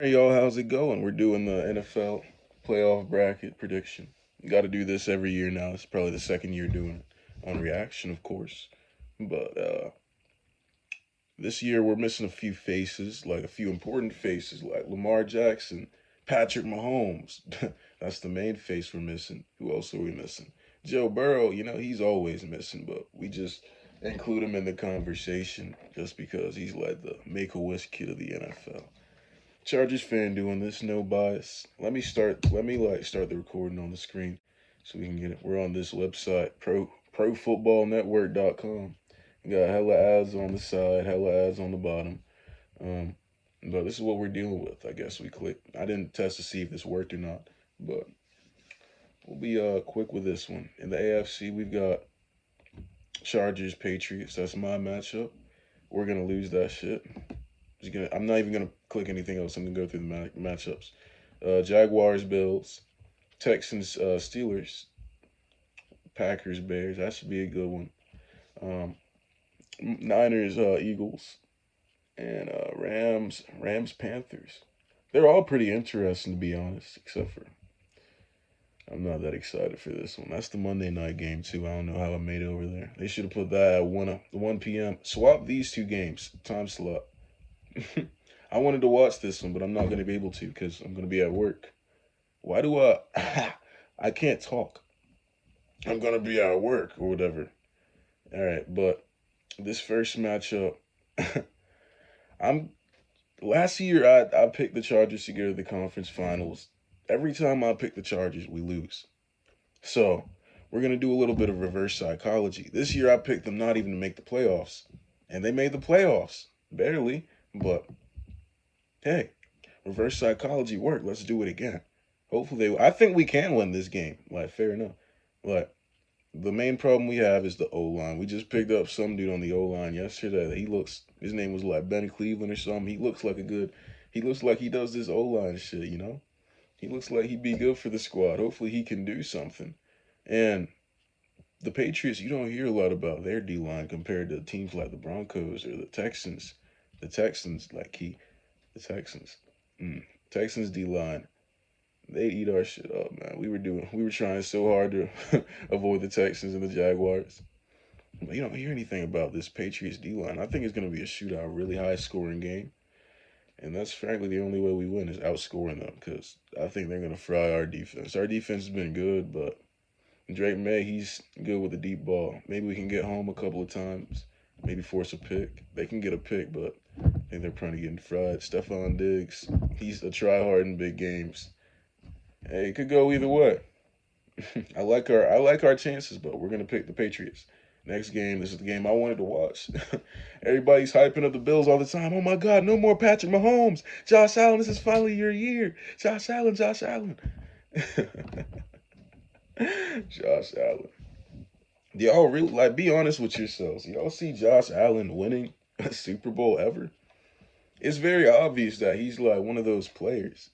Hey y'all, how's it going? We're doing the NFL playoff bracket prediction. Got to do this every year now. It's probably the second year doing it on reaction, of course. But this year we're missing a few faces, like a few important faces, like Lamar Jackson, Patrick Mahomes. That's the main face we're missing. Who else are we missing? Joe Burrow. He's always missing, but we just include him in the conversation just because he's like the make-a-wish kid of the NFL. Chargers fan doing this, no bias. Let me start the recording on the screen so we can get it. We're on this website, profootballnetwork.com. We got hella ads on the side, hella ads on the bottom. Um, but this is what we're dealing with. I guess we click. I didn't test to see if this worked or not, but we'll be quick with this one. In the AFC, we've got Chargers Patriots. That's my matchup. We're gonna lose that shit. I'm not even gonna click anything else. I'm gonna go through the matchups. Jaguars, Bills, Texans, Steelers, Packers, Bears. That should be a good one. Um, Niners, Eagles, and Rams, Panthers. They're all pretty interesting to be honest, except for I'm not that excited for this one. That's the Monday night game too. I don't know how I made it over there. They should have put that at 1 p.m. Swap these two games time slot. I wanted to watch this one, but I'm not going to be able to because I'm going to be at work. Why do I? I can't talk. I'm going to be at work or whatever. All right, but this first matchup, I'm last year I picked the Chargers to go to the conference finals. Every time I pick the Chargers, we lose. So we're gonna do a little bit of reverse psychology. This year I picked them not even to make the playoffs, and they made the playoffs barely. But hey, reverse psychology worked. Let's do it again. Hopefully, I think we can win this game. Like fair enough. Like the main problem we have is the O line. We just picked up some dude on the O line yesterday. His name was like Ben Cleveland or something. He looks like a good. He looks like he does this O line shit. He looks like he'd be good for the squad. Hopefully, he can do something. And the Patriots, you don't hear a lot about their D line compared to teams like the Broncos or the Texans. The Texans, the Texans. Texans D line, they eat our shit up, man. We were trying so hard to avoid the Texans and the Jaguars. But you don't hear anything about this Patriots D line. I think it's going to be a shootout, really high scoring game. And that's frankly the only way we win is outscoring them because I think they're going to fry our defense. Our defense has been good, but Drake May, he's good with the deep ball. Maybe we can get home a couple of times. Maybe force a pick. They can get a pick, but I think they're probably getting fried. Stephon Diggs, he's a tryhard in big games. Hey, it could go either way. I like our chances, but we're gonna pick the Patriots. Next game, this is the game I wanted to watch. Everybody's hyping up the Bills all the time. Oh my God, no more Patrick Mahomes. Josh Allen, this is finally your year. Josh Allen, Josh Allen. Josh Allen. Do y'all really be honest with yourselves? Y'all see Josh Allen winning a Super Bowl ever? It's very obvious that he's like one of those players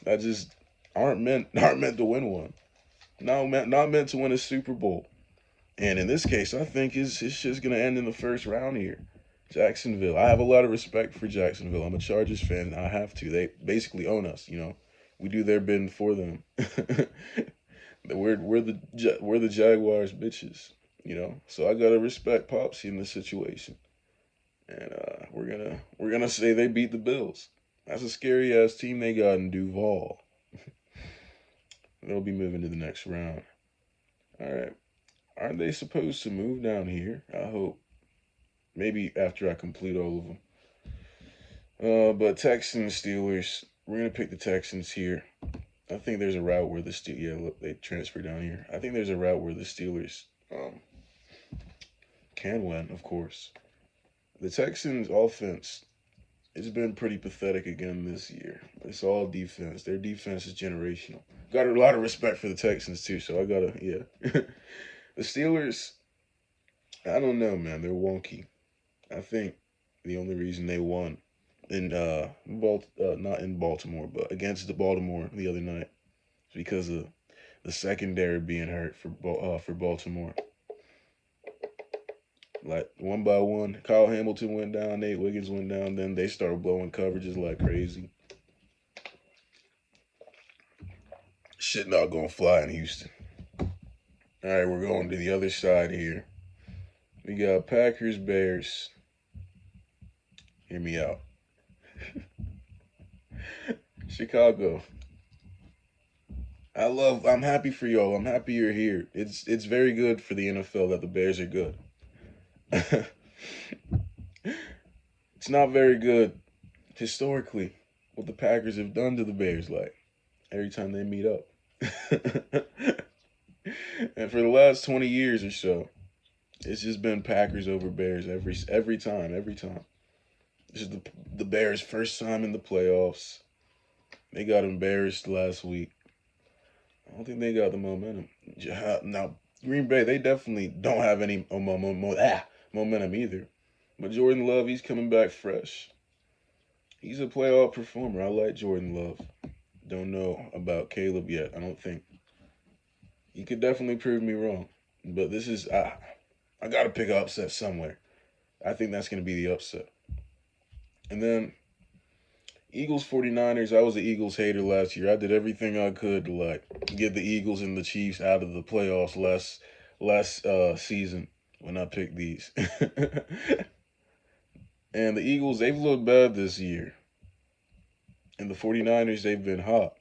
that just aren't meant to win one. No, not meant to win a Super Bowl. And in this case, I think it's just gonna end in the first round here. Jacksonville. I have a lot of respect for Jacksonville. I'm a Chargers fan. I have to. They basically own us. We do their bidding for them. we're the Jaguars bitches. So I gotta respect Popsy in this situation, and we're gonna say they beat the Bills. That's a scary ass team they got in Duval. They'll be moving to the next round. All right, aren't they supposed to move down here? I hope. Maybe after I complete all of them. But Texans Steelers. We're gonna pick the Texans here. I think there's a route where the yeah, look, they transfer down here. I think there's a route where the Steelers can win, of course. The Texans offense has been pretty pathetic again this year. It's all defense. Their defense is generational. Got a lot of respect for the Texans too, so I gotta yeah. The Steelers, I don't know, man. They're wonky. I think the only reason they won in not in Baltimore, but against the Baltimore the other night is because of the secondary being hurt for Baltimore. Like one by one, Kyle Hamilton went down, Nate Wiggins went down. Then they started blowing coverages like crazy. Shit not gonna fly in Houston. All right, we're going to the other side here. We got Packers, Bears. Hear me out. Chicago. I'm happy for y'all. I'm happy you're here. It's very good for the NFL that the Bears are good. It's not very good historically what the Packers have done to the Bears, like every time they meet up. And for the last 20 years or so, it's just been Packers over Bears every time, every time. This is the Bears' first time in the playoffs. They got embarrassed last week. I don't think they got the momentum. Now, Green Bay, they definitely don't have any momentum either. But Jordan Love, he's coming back fresh. He's a playoff performer. I like Jordan Love. Don't know about Caleb yet. I don't think. He could definitely prove me wrong. But this is, I got to pick an upset somewhere. I think that's going to be the upset. And then Eagles 49ers, I was an Eagles hater last year. I did everything I could to like get the Eagles and the Chiefs out of the playoffs last season when I picked these. And the Eagles, they've looked bad this year. And the 49ers, they've been hot.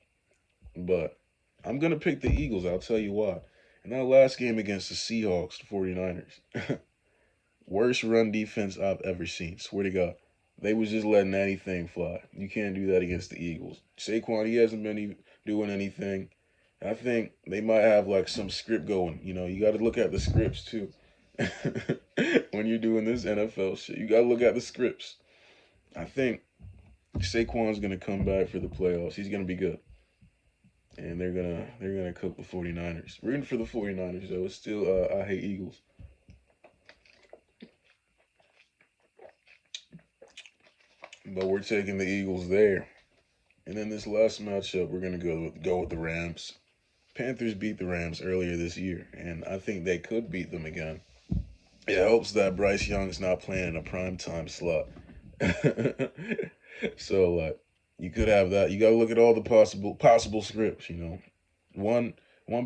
But I'm going to pick the Eagles. I'll tell you why. In that last game against the Seahawks, the 49ers, worst run defense I've ever seen. Swear to God. They was just letting anything fly. You can't do that against the Eagles. Saquon, he hasn't been doing anything. I think they might have like some script going. You know, you got to look at the scripts too. When you're doing this NFL shit, you got to look at the scripts. I think Saquon's gonna come back for the playoffs. He's gonna be good, and they're gonna cook the 49ers. Rooting for the 49ers though. It's still I hate Eagles. But we're taking the Eagles there. And then this last matchup, we're gonna go with the Rams. Panthers beat the Rams earlier this year, and I think they could beat them again. It helps that Bryce Young's not playing in a prime time slot. So you could have that. You gotta look at all the possible scripts, you know. 1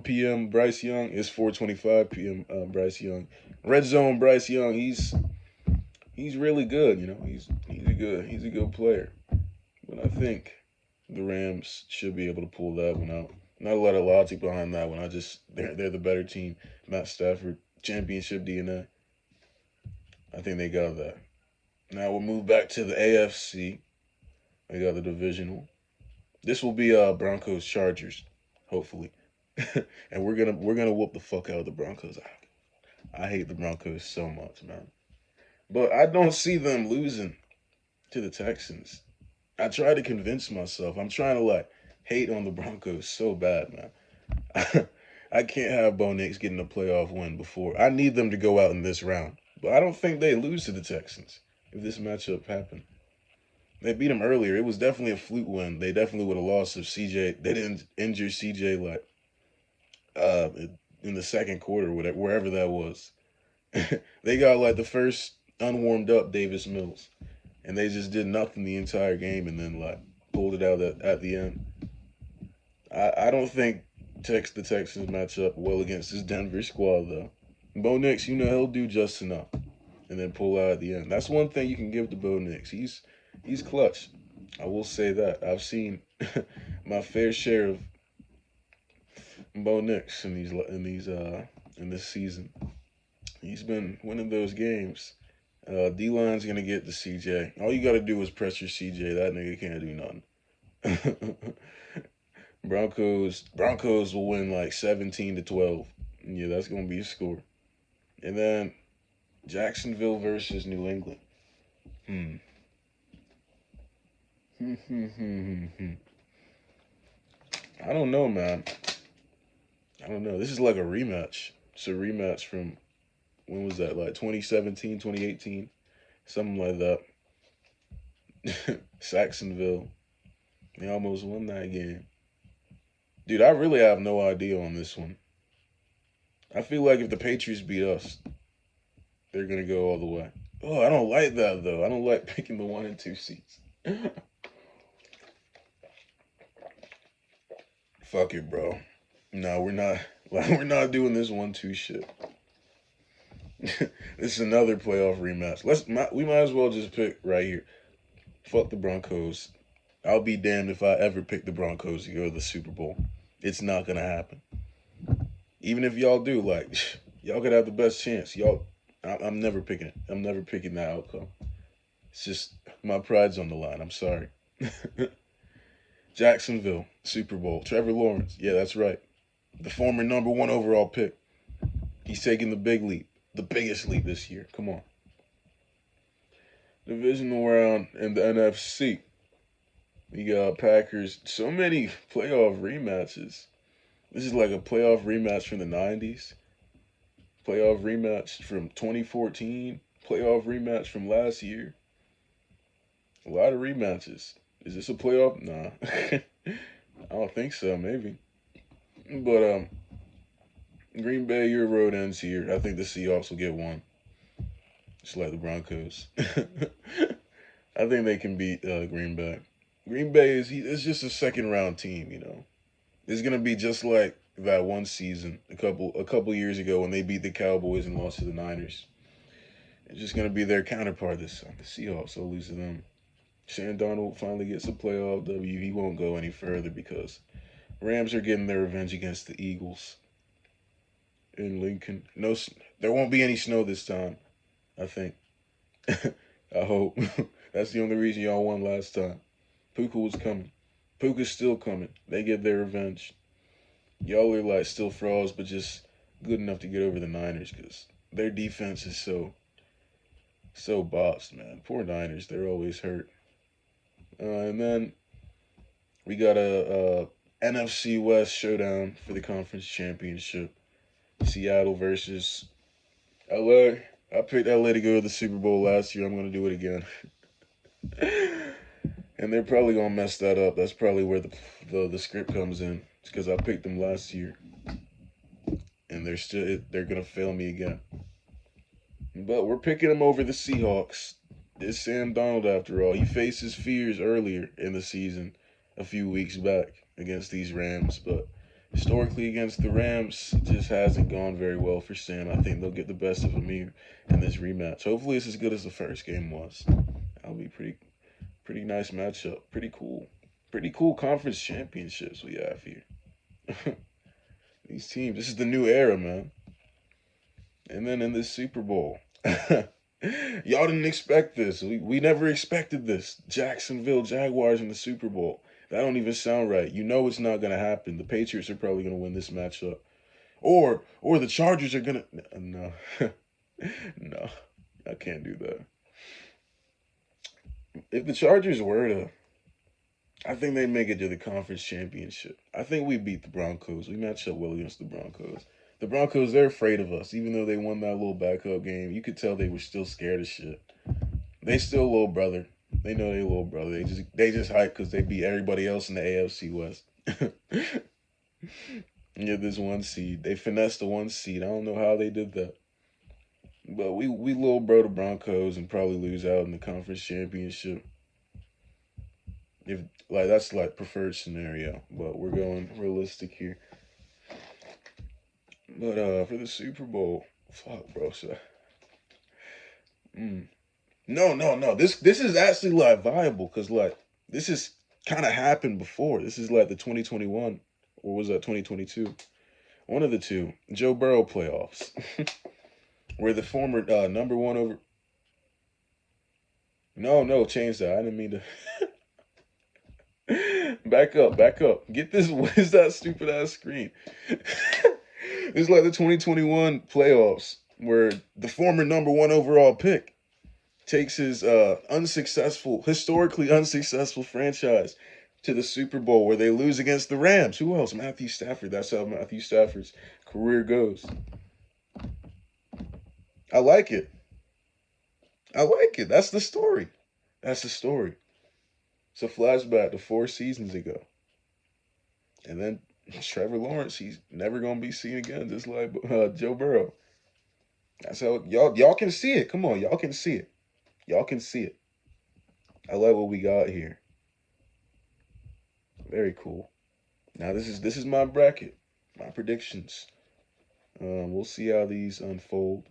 PM Bryce Young is 4:25 PM Bryce Young. Red zone Bryce Young, he's really good, you know. He's a good player. But I think the Rams should be able to pull that one out. Not a lot of logic behind that one. They're the better team. Matt Stafford, championship DNA. I think they got that. Now we'll move back to the AFC. I got the divisional. This will be Broncos Chargers, hopefully. And we're gonna whoop the fuck out of the Broncos. I hate the Broncos so much, man. But I don't see them losing to the Texans. I try to convince myself. I'm trying to like hate on the Broncos so bad, man. I can't have Bo Nix getting a playoff win before. I need them to go out in this round. But I don't think they lose to the Texans if this matchup happened. They beat them earlier. It was definitely a fluke win. They definitely would have lost if CJ. They didn't injure CJ like uh in the second quarter, whatever, wherever that was. They got like the first unwarmed up Davis Mills, and they just did nothing the entire game, and then like pulled it out at the end. I don't think the Texans match up well against this Denver squad though. Bo Nix, you know he'll do just enough, and then pull out at the end. That's one thing you can give to Bo Nix. He's clutch. I will say that. I've seen my fair share of Bo Nix in this season. He's been winning those games. D-line's gonna get to CJ. All you gotta do is pressure CJ. That nigga can't do nothing. Broncos will win like 17-12. Yeah, that's gonna be a score. And then Jacksonville versus New England. I don't know, man. I don't know. This is like a rematch. It's a rematch from when was that? Like 2017, 2018, something like that. Saxonville. They almost won that game. Dude, I really have no idea on this one. I feel like if the Patriots beat us, they're gonna go all the way. Oh, I don't like that though. I don't like picking the 1 and 2 seeds. Fuck it, bro. No, we're not. We're not doing this 1-2 shit. This is another playoff rematch. We might as well just pick right here. Fuck the Broncos. I'll be damned if I ever pick the Broncos to go to the Super Bowl. It's not gonna happen. Even if y'all do, like, y'all could have the best chance. I'm never picking it. I'm never picking that outcome. It's just my pride's on the line. I'm sorry. Jacksonville, Super Bowl. Trevor Lawrence. Yeah, that's right. The former number one overall pick. He's taking the big leap. The biggest leap this year. Come on. Divisional round in the NFC. We got Packers. So many playoff rematches. This is like a playoff rematch from the 90s. Playoff rematch from 2014. Playoff rematch from last year. A lot of rematches. Is this a playoff? Nah. I don't think so, maybe. But Green Bay, your road ends here. I think the Seahawks will get one. Just like the Broncos. I think they can beat Green Bay. Green Bay it's just a second round team, you know. It's gonna be just like that one season a couple years ago when they beat the Cowboys and lost to the Niners. It's just gonna be their counterpart this time. The Seahawks will lose to them. Sam Darnold finally gets a playoff W. He won't go any further because Rams are getting their revenge against the Eagles in Lincoln. No, there won't be any snow this time. I think. I hope. That's the only reason y'all won last time. Puka was coming. Puka's still coming. They get their revenge. Y'all are like still frauds, but just good enough to get over the Niners because their defense is so boxed, man. Poor Niners. They're always hurt. And then we got a NFC West showdown for the conference championship. Seattle versus LA. I picked LA to go to the Super Bowl last year. I'm going to do it again. And they're probably going to mess that up. That's probably where the script comes in. It's because I picked them last year. And they're going to fail me again. But we're picking them over the Seahawks. It's Sam Darnold after all. He faced his fears earlier in the season, a few weeks back against these Rams. But historically against the Rams, it just hasn't gone very well for Sam. I think they'll get the best of him here in this rematch. Hopefully it's as good as the first game was. That'll be pretty nice matchup. Pretty cool. Pretty cool conference championships we have here. These teams, this is the new era, man. And then in this Super Bowl. Y'all didn't expect this. We never expected this. Jacksonville Jaguars in the Super Bowl. That don't even sound right. You know it's not gonna happen. The Patriots are probably gonna win this matchup. Or the Chargers are gonna no. No. I can't do that. If the Chargers were to I think they make it to the conference championship. I think we beat the Broncos. We match up well against the Broncos. The Broncos, they're afraid of us. Even though they won that little backup game, you could tell they were still scared of shit. They still little brother. They know they little brother. They just hype because they beat everybody else in the AFC West. Yeah, this one seed. They finessed the one seed. I don't know how they did that. But we little bro the Broncos and probably lose out in the conference championship. If like that's like preferred scenario, but we're going realistic here. But for the Super Bowl, fuck, bro. So, no. This is actually like viable because like this is kind of happened before. This is like the 2021 or was that 2022? One of the two. Joe Burrow playoffs, where the former number one over. No, change that. I didn't mean to. Back up. Get this. What is that stupid ass screen? It's like the 2021 playoffs where the former number one overall pick takes his historically unsuccessful franchise to the Super Bowl where they lose against the Rams. Who else? Matthew Stafford. That's how Matthew Stafford's career goes. I like it. That's the story. It's a flashback to 4 seasons ago. And then Trevor Lawrence, he's never gonna be seen again, just like Joe Burrow. That's how y'all can see it. Come on, y'all can see it. I like what we got here. Very cool. Now this is my bracket, my predictions. We'll see how these unfold.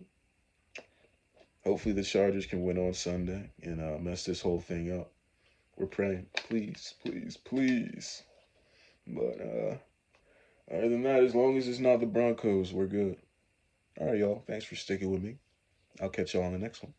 Hopefully the Chargers can win on Sunday and mess this whole thing up. We're praying, please, please, please. But other than that, as long as it's not the Broncos, we're good. All right, y'all. Thanks for sticking with me. I'll catch y'all on the next one.